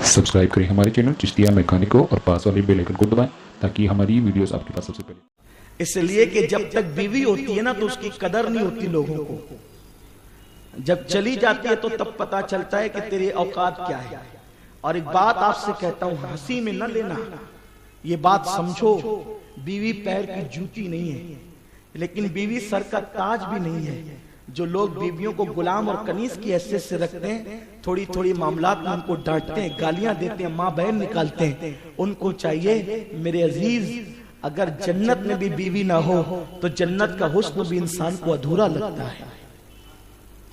Subscribe करें हमारे channel Chishtiya mechanic को और पास वाले बेल आइकन को दबाएं ताकि हमारी वीडियोस आपके पास सबसे पहले। इसलिए कि जब तक बीवी होती है ना तो उसकी कदर नहीं होती लोगों को, जब चली जाती है तो तब पता चलता है कि तेरी औकात क्या है। और एक बात आपसे कहता हूं, हंसी में न लेना, ये बात समझो, बीवी पैर की जूती नहीं है, लेकिन बीवी सर का ताज भी नहीं है। जो लोग बीवियों को गुलाम और कनीज की हैसियत से रखते हैं, थोड़ी थोड़ी मामलात में उनको डांटते हैं, गालियां देते हैं, माँ बहन निकालते हैं, उनको चाहिए मेरे अजीज, अगर जन्नत में भी बीवी ना हो तो जन्नत का हुस्न भी इंसान को अधूरा लगता है।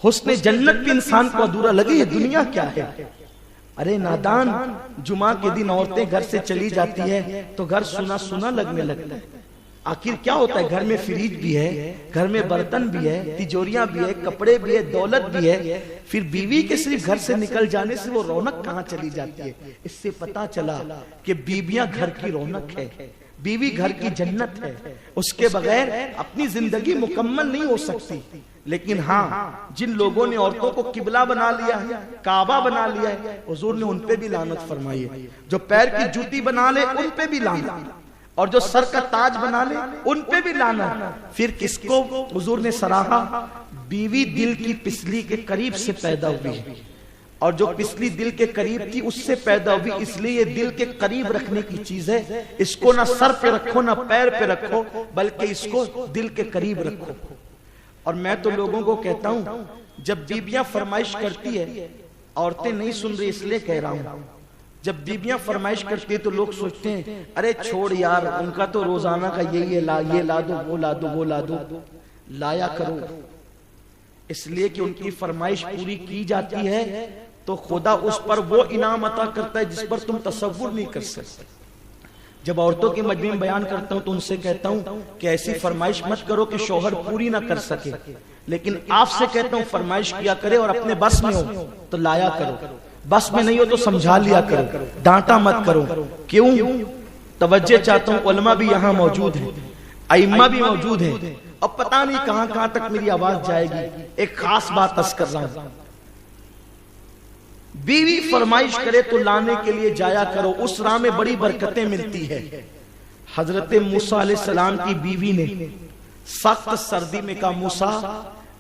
हुस्न जन्नत भी इंसान को अधूरा लगे, ये दुनिया क्या है। अरे नादान, जुमा के दिन औरतें घर से चली जाती है तो घर सुना सुना लगने लगता है। आखिर क्या होता है, घर में फ्रिज भी है, घर में बर्तन भी है, तिजोरियां भी है, कपड़े भी है, दौलत भी है, फिर बीवी के सिर्फ घर से निकल जाने से वो रौनक कहां चली जाती है। इससे पता चला कि बीवियां घर की रौनक है, बीवी घर की जन्नत है, उसके बगैर अपनी जिंदगी मुकम्मल नहीं हो सकती। लेकिन हाँ, जिन लोगों ने औरतों को किबला बना लिया है, काबा बना लिया है, हुजूर ने उन पे भी लानत फरमाई है। जो पैर की जूती बना ले उन पे भी लानत, और जो सर का ताज बना ले उन पे भी लानत। फिर किसको हुजूर ने सराहा? बीवी दिल की पिसली के करीब से पैदा हुई है, और जो पिसली दिल के करीब थी उससे पैदा हुई, इसलिए ये दिल के करीब रखने की चीज है। इसको ना सर पे रखो ना पैर पे रखो, बल्कि इसको दिल के करीब रखो। और मैं तो लोगों को कहता हूं, जब बीबियां फरमाइश करती है, औरतें नहीं सुन रही इसलिए कह रहा हूं, जब बीबियां फरमाइश करती है तो लोग सोचते हैं अरे छोड़ यार, उनका तो रोजाना का यही है, ये ला दो, वो ला दो, वो ला दो। लाया करो, इसलिए कि उनकी फरमाइश पूरी की जाती है तो खुदा उस पर वो इनाम अता करता है जिस पर तुम तसव्वुर नहीं कर सकते। जब औरतों के मजमे में बयान करता हूं तो उनसे कहता हूं कि ऐसी फरमाइश मत करो कि शौहर पूरी ना कर सके, लेकिन आपसे कहता हूं फरमाइश किया करे और अपने बस में हो तो लाया करो, बस में नहीं हो तो समझा लिया करो, डांटा मत करो। क्यों? तवज्जो चाहता हूं, उलमा भी यहाँ मौजूद है, अइम्मा भी मौजूद है, अब पता नहीं कहां कहां तक मेरी आवाज जाएगी। एक खास बात अर्ज कर रहा हूं, बीवी फरमाइश करे तो लाने के लिए जाया करो, उस राह में बड़ी बरकतें मिलती है। हजरत मूसा अलैहिस्सलाम की बीवी ने सख्त सर्दी में कहा, मूसा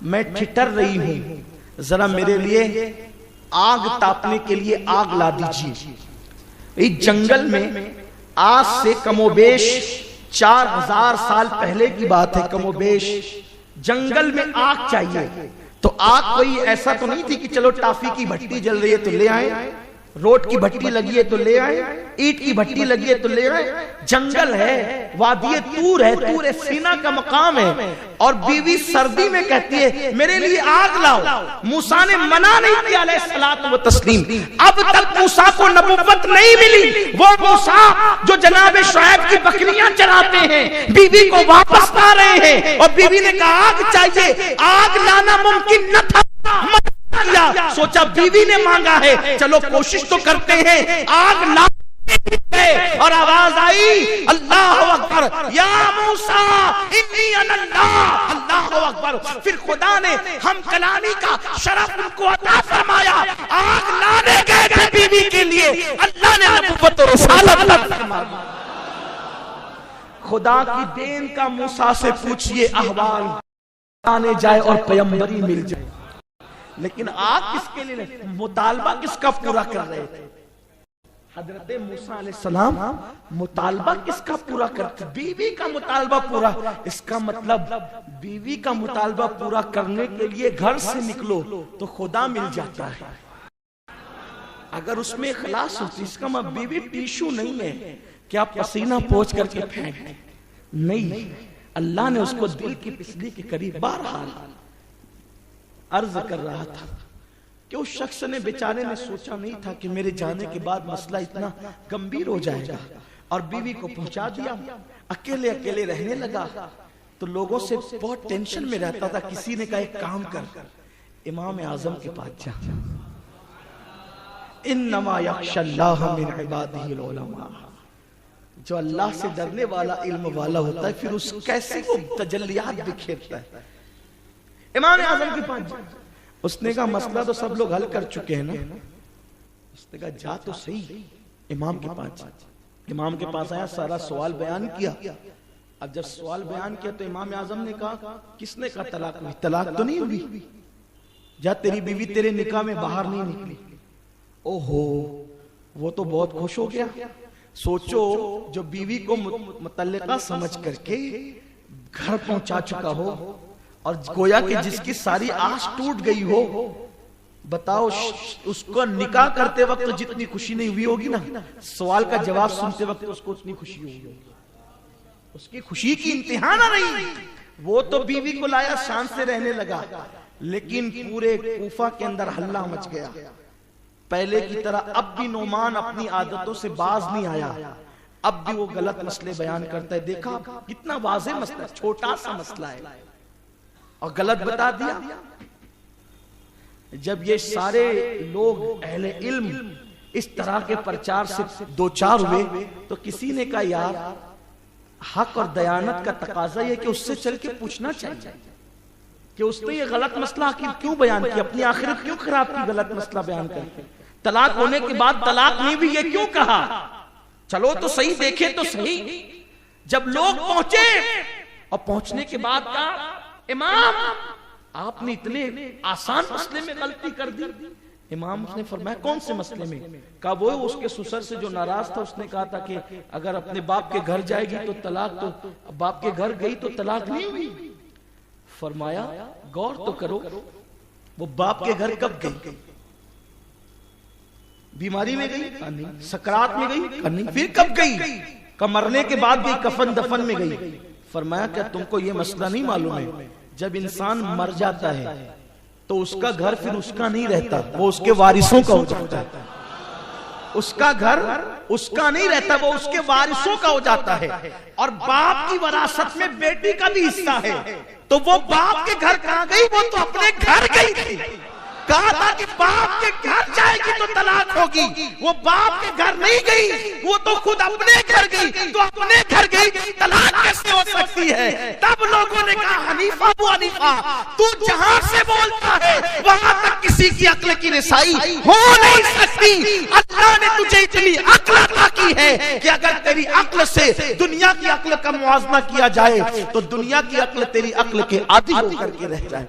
मैं ठिठर रही हूं, जरा मेरे लिए आग तापने के लिए आग ला दीजिए। इस जंगल में आज से कमोबेश 4000 साल पहले की बात है, कमोबेश जंगल में आग चाहिए। तो आग कोई ऐसा तो नहीं थी कि चलो टाफी की भट्टी जल रही है तो ले आए, रोट की भट्टी लगी है तो ले आए, ईट की भट्टी लगी है तो ले आए। जंगल है, वादिये तूर है, तूर सीना का मकाम है, और बीवी सर्दी में कहती है मेरे लिए आग लाओ। मूसा ने मना नहीं किया अलैहिस्सलातु व तस्लीम। अब तक मूसा को नबुव्वत नहीं मिली, वो मूसा जो जनाब शुएब की बकरियां चराते हैं, बीवी को वापस ला रहे हैं, और बीवी ने कहा आग चाहिए, आग लाना मुमकिन न था, किया, सोचा बीवी ने मांगा है, चलो कोशिश तो करते हैं, आग ला, और आवाज आई अल्लाह अकबर, या मूसा इन्नी अनल्लाह, अल्लाह अकबर। फिर खुदा ने हम कलामी का शरफ उनको अता फरमाया, आग लाने गए थे बीवी के लिए, अल्लाह ने नबुव्वत और रिसालत अता फरमाया। खुदा की देन का मूसा से पूछिए अहवाल, आने जाए और पैगंबरी मिल जाए। लेकिन आग किसके लिए, मुतालबा किसका पूरा कर रहे थे? हजरत मूसा अलैहिस्सलाम मुतालबा किसका पूरा करते? बीवी का मुतालबा पूरा। इसका मतलब बीवी का मुतालबा पूरा करने के लिए घर से निकलो तो खुदा मिल जाता है। अगर उसमें इखलास होती, इसका मतलब बीवी टिश्यू नहीं है कि आप पसीना पोंछ करके फेंक, नहीं, अल्लाह ने उसको दिल की पिसली के करीब। बहरहाल अर्ज कर रहा था कि उस शख्स ने, बेचारे ने सोचा नहीं था कि मेरे जाने के बाद मसला इतना गंभीर हो जाएगा, और बीवी को पहुंचा दिया, अकेले अकेले रहने लगा। तो लोगों से बहुत टेंशन में रहता था। किसी ने कहा एक काम कर, इमाम आजम के पास जा, इन्नमा यख्शल्लाह मिन इबादिहिल उलमा, जो अल्लाह से डरने वाला इल्म वाला होता है फिर उस कैसे वो तजल्लियात बिखेरता है। इमाम आजम के पास उसने कहा मसला तो सब लोग हल कर चुके हैं ना, اس نے کہا جا تو صحیح امام کے پاس. امام کے پاس آیا, سارا سوال بیان کیا. اب جب سوال بیان کیا تو امام اعظم نے کہا کس نے کہا طلاق ہوئی؟ طلاق تو نہیں ہوئی, جا تیری بیوی تیرے نکاح میں باہر نہیں نکلی. اوہو, وہ تو بہت خوش ہو گیا. سوچو جو بیوی کو مطلقہ سمجھ کر کے گھر پہنچا چکا ہو اور گویا کہ جس کی ساری آس ٹوٹ گئی ہو, بتاؤ اس کو نکاح کرتے وقت جتنی خوشی نہیں ہوئی ہوگی نا, سوال کا جواب سنتے وقت اس کو اتنی خوشی ہوئی. اس کی خوشی کی انتہا نہ رہی. وہ تو بیوی کو لایا, شان سے رہنے لگا, لیکن پورے کوفہ کے اندر ہلہ مچ گیا. پہلے کی طرح اب بھی نعمان اپنی عادتوں سے باز نہیں آیا. اب بھی وہ غلط مسئلے بیان کرتا ہے. دیکھا کتنا واضح مسئلہ ہے, چھوٹا سا مسئلہ ہے اور غلط بتا دیا. جب یہ سارے لوگ اہل علم اس طرح کے پرچار سے دو چار ہوئے تو کسی نے کہا یار حق اور دیانت کا تقاضا یہ کہ اس سے چل کے پوچھنا چاہیے کہ اس نے یہ غلط مسئلہ کیوں بیان کیا, اپنی آخرت کیوں خراب کی غلط مسئلہ بیان کرتے. طلاق ہونے کے بعد طلاق نہیں بھی یہ کیوں کہا؟ چلو تو صحیح, دیکھیں تو صحیح. جب لوگ پہنچے اور پہنچنے کے بعد کہا امام آپ نے اتنے آسان مسئلے میں غلطی کر دی. امام نے فرمایا کون سے مسئلے میں؟ کہا وہ اس کے سسر سے جو ناراض تھا, اس نے کہا تھا کہ اگر اپنے باپ کے گھر جائے گی تو طلاق, تو باپ کے گھر گئی تو طلاق نہیں ہوئی. فرمایا غور تو کرو, وہ باپ کے گھر کب گئی؟ بیماری میں گئی؟ نہیں. سکرات میں گئی؟ نہیں. پھر کب گئی؟ کہ مرنے کے بعد بھی کفن دفن میں گئی. فرمایا کہ تم کو یہ مسئلہ نہیں معلوم ہے, جب انسان مر جاتا ہے تو اس کا گھر پھر اس کا نہیں رہتا, وہ اس کے وارثوں کا ہو جاتا ہے. اس کا گھر اس کا نہیں رہتا, وہ اس کے وارثوں کا ہو جاتا ہے. اور باپ کی وراثت میں بیٹی کا بھی حصہ ہے. تو وہ باپ کے گھر کہاں گئی؟ وہ تو اپنے گھر گئی تھی. کہا تھا کہ باپ کے گھر جائے گی تو طلاق ہوگی, وہ باپ کے گھر نہیں گئی, وہ تو خود اپنے گھر گئی. تو اپنے گھر گئی, طلاق کیسے ہو سکتی ہے؟ تب لوگوں نے کہا حنیفہ ابو حنیفہ تو جہاں سے بولتا ہے وہاں تک کسی کی عقل کی رسائی ہو نہیں سکتی. اللہ نے تجھے اتنی عقل عطا کی ہے کہ اگر تیری عقل سے دنیا کی عقل کا موازنہ کیا جائے تو دنیا کی عقل تیری عقل کے عادی ہو کر کے رہ جائے.